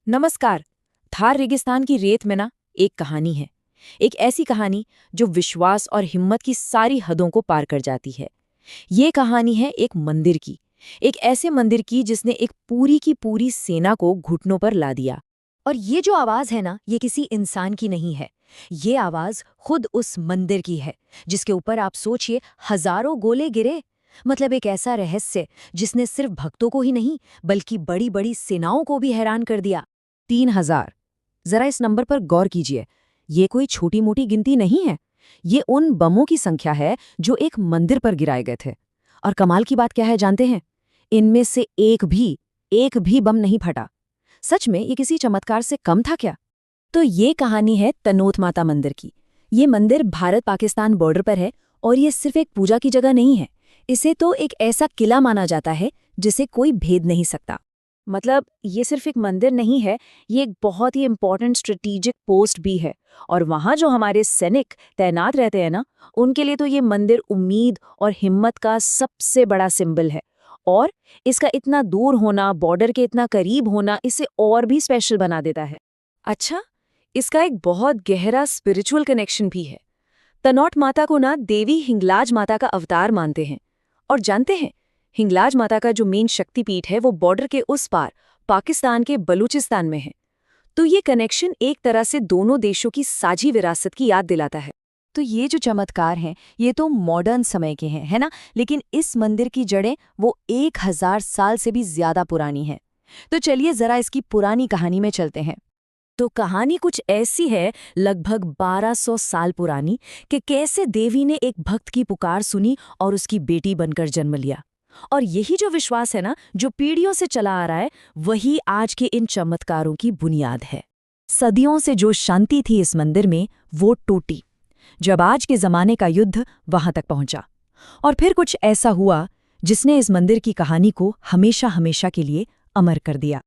नमस्कार। थार रेगिस्तान की रेत में ना एक कहानी है। एक ऐसी कहानी जो विश्वास और हिम्मत की सारी हदों को पार कर जाती है। ये कहानी है एक मंदिर की। एक ऐसे मंदिर की जिसने एक पूरी की पूरी सेना को घुटनों पर ला दिया। और ये जो आवाज है ना, ये किसी इंसान की नहीं है। ये आवाज खुद उस मंदिर की है, जिसके ऊपर आप सोचिए हजारों गोले गिरे। मतलब एक ऐसा रहस्य जिसने सिर्फ भक्तों को ही नहीं, बल्कि बड़ी बड़ी सेनाओं को भी हैरान कर दिया। 3000। जरा इस नंबर पर गौर कीजिए। ये कोई छोटी मोटी गिनती नहीं है। ये उन बमों की संख्या है जो एक मंदिर पर गिराए गए थे। और कमाल की बात क्या है जानते हैं? इनमें से एक भी बम नहीं फटा। सच में ये किसी चमत्कार से कम था क्या? तो ये कहानी है तनोत माता मंदिर की। ये मंदिर भारत पाकिस्तान बॉर्डर पर है और ये सिर्फ एक पूजा की जगह नहीं है। इसे तो एक ऐसा किला माना जाता है जिसे कोई भेद नहीं सकता। मतलब ये सिर्फ एक मंदिर नहीं है, ये एक बहुत ही इम्पोर्टेंट स्ट्रेटेजिक पोस्ट भी है। और वहाँ जो हमारे सैनिक तैनात रहते हैं ना, उनके लिए तो ये मंदिर उम्मीद और हिम्मत का सबसे बड़ा सिंबल है। और इसका इतना दूर होना, बॉर्डर के इतना करीब होना, इसे और भी स्पेशल बना देता है। अच्छा, इसका एक बहुत गहरा स्पिरिचुअल कनेक्शन भी है। तनोट माता को ना देवी हिंगलाज माता का अवतार मानते हैं। और जानते हैं, हिंगलाज माता का जो मेन शक्तिपीठ है वो बॉर्डर के उस पार पाकिस्तान के बलूचिस्तान में है। तो ये कनेक्शन एक तरह से दोनों देशों की साझी विरासत की याद दिलाता है। तो ये जो चमत्कार हैं, ये तो मॉडर्न समय के हैं, है ना? लेकिन इस मंदिर की जड़ें वो 1000 साल से भी ज्यादा पुरानी हैं। तो चलिए जरा इसकी पुरानी कहानी में चलते हैं। तो कहानी कुछ ऐसी है, लगभग 1200 साल पुरानी, कि कैसे देवी ने एक भक्त की पुकार सुनी और उसकी बेटी बनकर जन्म लिया। और यही जो विश्वास है ना, जो पीढ़ियों से चला आ रहा है, वही आज के इन चमत्कारों की बुनियाद है। सदियों से जो शांति थी इस मंदिर में, वो टूटी जब आज के जमाने का युद्ध वहां तक पहुंचा। और फिर कुछ ऐसा हुआ जिसने इस मंदिर की कहानी को हमेशा हमेशा के लिए अमर कर दिया।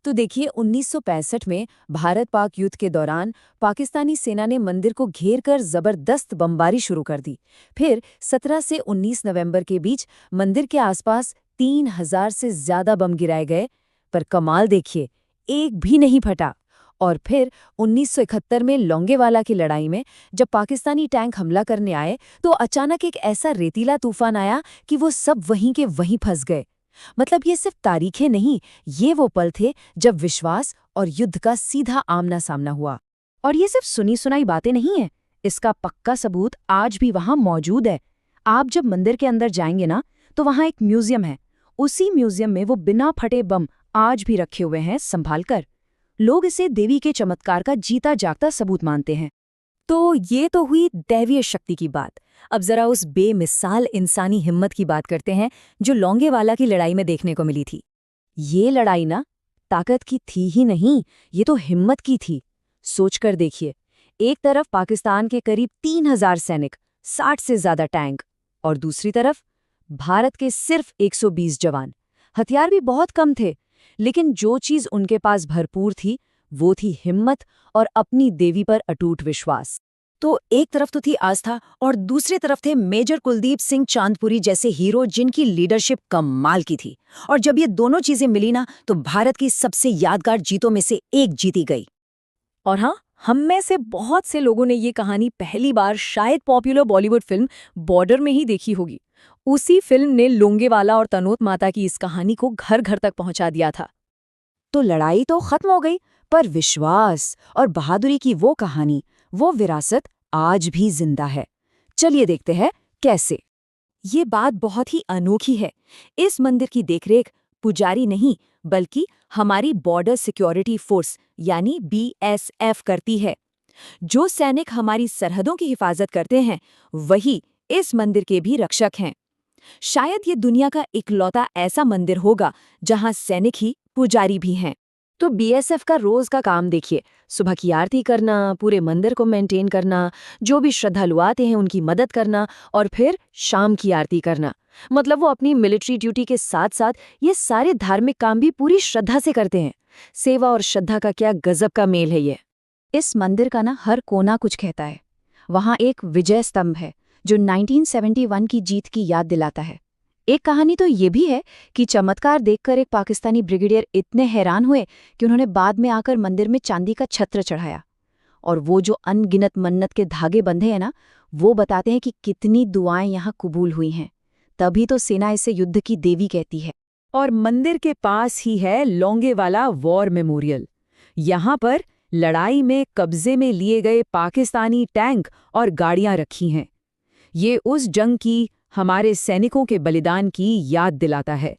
तो देखिए, 1965 में भारत पाक युद्ध के दौरान पाकिस्तानी सेना ने मंदिर को घेर कर जबरदस्त बमबारी शुरू कर दी। फिर 17 से 19 नवंबर के बीच मंदिर के आसपास 3000 से ज्यादा बम गिराए गए, पर कमाल देखिए, एक भी नहीं फटा। और फिर 1971 में लोंगेवाला की लड़ाई में जब पाकिस्तानी टैंक हमला करने आए, तो अचानक एक ऐसा रेतीला तूफान आया कि वो सब वहीं के वहीं फंस गए। मतलब ये सिर्फ तारीखें नहीं, ये वो पल थे जब विश्वास और युद्ध का सीधा आमना सामना हुआ। और ये सिर्फ सुनी सुनाई बातें नहीं हैं, इसका पक्का सबूत आज भी वहां मौजूद है। आप जब मंदिर के अंदर जाएंगे ना, तो वहां एक म्यूजियम है। उसी म्यूजियम में वो बिना फटे बम आज भी रखे हुए हैं संभाल कर। लोग इसे देवी के चमत्कार का जीता जागता सबूत मानते हैं। तो ये तो हुई दैवीय शक्ति की बात। अब जरा उस बेमिसाल इंसानी हिम्मत की बात करते हैं जो लोंगेवाला की लड़ाई में देखने को मिली थी। ये लड़ाई ना ताकत की थी ही नहीं, ये तो हिम्मत की थी। सोचकर देखिए, एक तरफ पाकिस्तान के करीब 3000 सैनिक, 60 से ज्यादा टैंक, और दूसरी तरफ भारत के सिर्फ 120 जवान। हथियार भी बहुत कम थे, लेकिन जो चीज उनके पास भरपूर थी, वो थी हिम्मत और अपनी देवी पर अटूट विश्वास। तो एक तरफ तो थी आस्था और दूसरी तरफ थे मेजर कुलदीप सिंह चांदपुरी जैसे हीरो, जिनकी लीडरशिप कमाल की थी। और जब ये दोनों चीजें मिली ना, तो भारत की सबसे यादगार जीतों में से एक जीती गई। और हाँ, हम में से बहुत से लोगों ने ये कहानी पहली बार शायद पॉपुलर बॉलीवुड फिल्म बॉर्डर में ही देखी होगी। उसी फिल्म ने लोंगेवाला और तनोत माता की इस कहानी को घर घर तक पहुंचा दिया था। तो लड़ाई तो खत्म हो गई, पर विश्वास और बहादुरी की वो कहानी, वो विरासत आज भी जिंदा है। चलिए देखते हैं कैसे। ये बात बहुत ही अनोखी है। इस मंदिर की देखरेख पुजारी नहीं, बल्कि हमारी बॉर्डर सिक्योरिटी फोर्स यानी BSF करती है। जो सैनिक हमारी सरहदों की हिफाजत करते हैं, वही इस मंदिर के भी रक्षक हैं। शायद ये दुनिया का इकलौता ऐसा मंदिर होगा जहां सैनिक ही पुजारी भी हैं। तो BSF का रोज का काम देखिए, सुबह की आरती करना, पूरे मंदिर को मेंटेन करना, जो भी श्रद्धालु आते हैं उनकी मदद करना, और फिर शाम की आरती करना। मतलब वो अपनी मिलिट्री ड्यूटी के साथ साथ ये सारे धार्मिक काम भी पूरी श्रद्धा से करते हैं। सेवा और श्रद्धा का क्या गजब का मेल है ये। इस मंदिर का ना हर कोना कुछ कहता है। वहाँ एक विजय स्तंभ है जो 1971 की जीत की याद दिलाता है। एक कहानी तो ये भी है कि चमत्कार देखकर एक पाकिस्तानी ब्रिगेडियर इतने हैरान हुए कि उन्होंने बाद में आकर मंदिर में चांदी का छत्र चढ़ाया। और वो जो अनगिनत मन्नत के धागे बंधे हैं ना, वो बताते हैं कि कितनी दुआएं यहाँ कबूल हुई हैं। तभी तो सेना इसे युद्ध की देवी कहती है। और मंदिर के पास ही है लोंगेवाला वॉर मेमोरियल। यहाँ पर लड़ाई में कब्जे में लिए गए पाकिस्तानी टैंक और गाड़ियां रखी हैं। ये उस जंग की, हमारे सैनिकों के बलिदान की याद दिलाता है।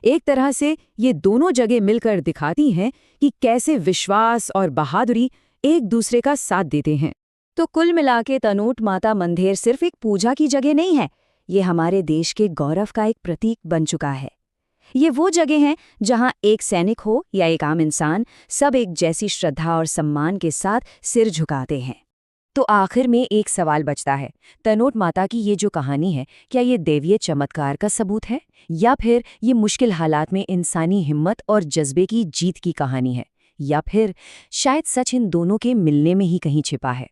एक तरह से ये दोनों जगह मिलकर दिखाती हैं कि कैसे विश्वास और बहादुरी एक दूसरे का साथ देते हैं। तो कुल मिला के तनोट माता मंदिर सिर्फ एक पूजा की जगह नहीं है, ये हमारे देश के गौरव का एक प्रतीक बन चुका है। ये वो जगह है जहां एक सैनिक हो या एक आम इंसान, सब एक जैसी श्रद्धा और सम्मान के साथ सिर झुकाते हैं। तो आखिर में एक सवाल बचता है, तनोट माता की ये जो कहानी है, क्या ये दैवीय चमत्कार का सबूत है, या फिर ये मुश्किल हालात में इंसानी हिम्मत और जज्बे की जीत की कहानी है, या फिर शायद सच इन दोनों के मिलने में ही कहीं छिपा है।